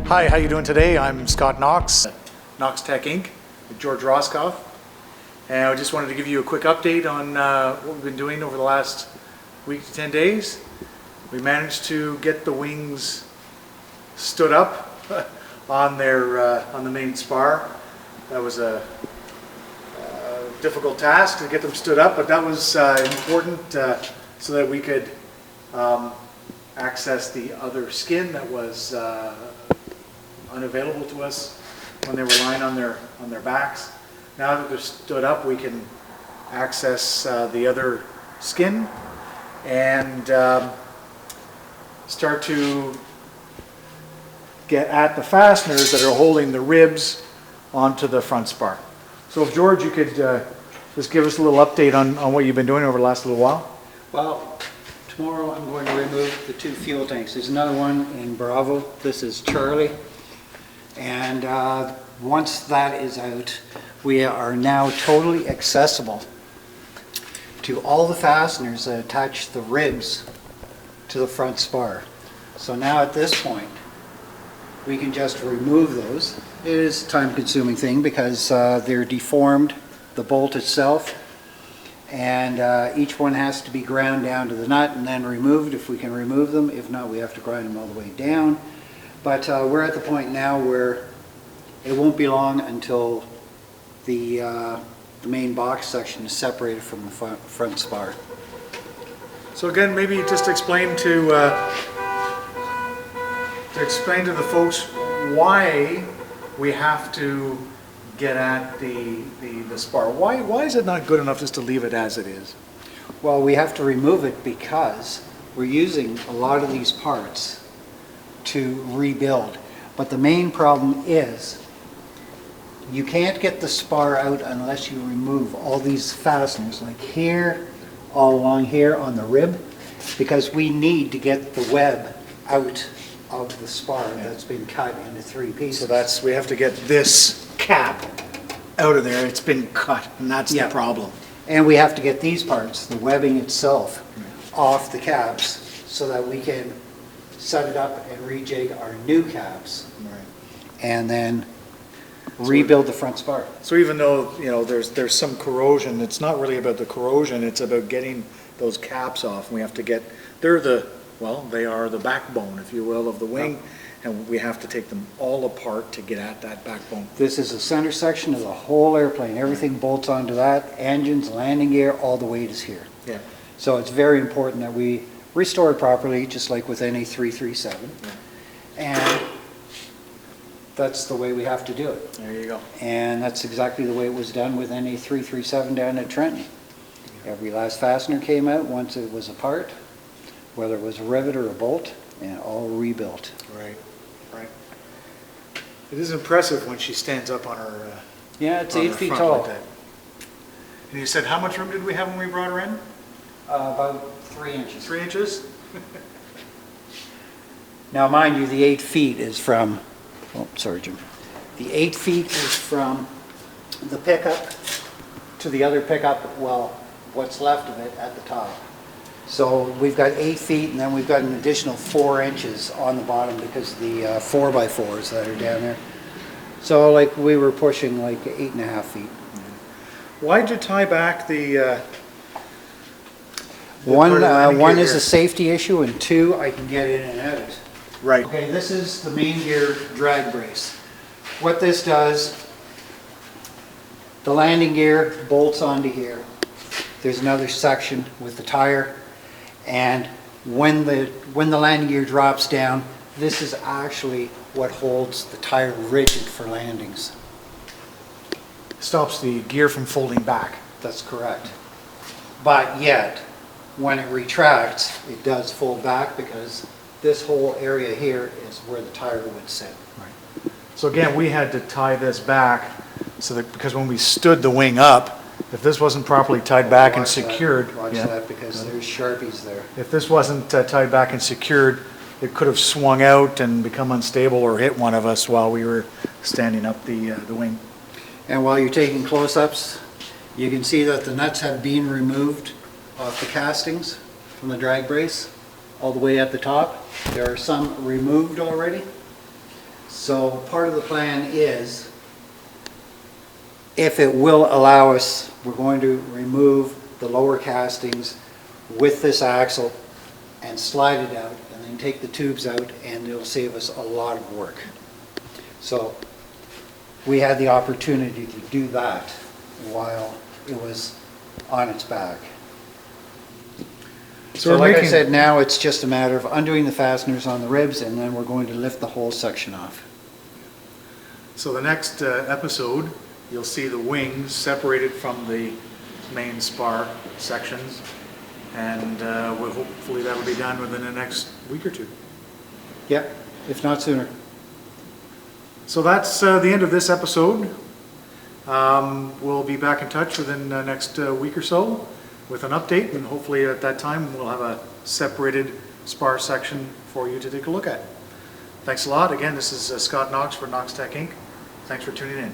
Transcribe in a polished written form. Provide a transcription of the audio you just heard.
Hi, how you doing today? I'm Scott Knox, Knox Tech Inc. with George Roscoff. And I just wanted to give you a quick update on what we've been doing over the last week to 10 days. We managed to get the wings stood up on the main spar. That was a difficult task to get them stood up, but that was important so that we could access the other skin that was unavailable to us when they were lying on their backs. Now that they're stood up, we can access the other skin and start to get at the fasteners that are holding the ribs onto the front spar. So if George, you could just give us a little update on what you've been doing over the last little while. Well, tomorrow I'm going to remove the 2 fuel tanks. There's another one in Bravo. This is Charlie. And once that is out, we are now totally accessible to all the fasteners that attach the ribs to the front spar. So now at this point, we can just remove those. It is a time-consuming thing because they're deformed, the bolt itself, and each one has to be ground down to the nut and then removed if we can remove them. If not, we have to grind them all the way down. But we're at the point now where it won't be long until the main box section is separated from the front spar. So again, maybe just explain to the folks why we have to get at the spar. Why is it not good enough just to leave it as it is? Well, we have to remove it because we're using a lot of these parts to rebuild. But the main problem is you can't get the spar out unless you remove all these fasteners, like here, all along here on the rib, because we need to get the web out of the spar that's been cut into 3 pieces. So we have to get this cap out of there. It's been cut, and that's the problem. And we have to get these parts, the webbing itself, off the caps so that we can set it up and rejig our new caps, and then rebuild the front spar. So even though there's some corrosion, it's not really about the corrosion. It's about getting those caps off. And we have to get they are the backbone, if you will, of the wing, and we have to take them all apart to get at that backbone. This is the center section of the whole airplane. Everything bolts onto that. Engines, landing gear, all the weight is here. Yeah. So it's very important that we restore it properly, just like with any 337. And that's the way we have to do it. There you go. And that's exactly the way it was done with any 337 down at Trenton. Every last fastener came out once it was apart, whether it was a rivet or a bolt, and all rebuilt. Right. It is impressive when she stands up on her yeah, it's on 8 her feet front tall. like that. And you said how much room did we have when we brought her in? About 3 inches. 3 inches? Now, mind you, the 8 feet is from, oh, sorry, Jim. The 8 feet is from the pickup to the other pickup, well, what's left of it at the top. So we've got 8 feet, and then we've got an additional 4 inches on the bottom because of the 4x4s that are down there. So like we were pushing like 8.5 feet. Why'd you tie back the one is a safety issue, and 2, I can get in and out. Right. Okay, this is the main gear drag brace. What this does, the landing gear bolts onto here. There's another section with the tire, and when the landing gear drops down, this is actually what holds the tire rigid for landings. Stops the gear from folding back. That's correct. But yet, when it retracts, it does fold back because this whole area here is where the tire would sit. Right. So again, we had to tie this back so that because when we stood the wing up, if this wasn't properly tied back and secured, watch that because there's Sharpies there. If this wasn't tied back and secured, it could have swung out and become unstable or hit one of us while we were standing up the wing. And while you're taking close-ups, you can see that the nuts have been removed off the castings from the drag brace all the way at the top. There are some removed already. So part of the plan is, if it will allow us, we're going to remove the lower castings with this axle and slide it out, and then take the tubes out, and it'll save us a lot of work. So we had the opportunity to do that while it was on its back. So we're like I making- said, now it's just a matter of undoing the fasteners on the ribs, and then we're going to lift the whole section off. So the next episode, you'll see the wings separated from the main spar sections, and hopefully that will be done within the next week or two. Yep, if not sooner. So that's the end of this episode. We'll be back in touch within the next week or so with an update, and hopefully at that time we'll have a separated spar section for you to take a look at. Thanks a lot. Again, this is Scott Knox for Knox Tech Inc. Thanks for tuning in.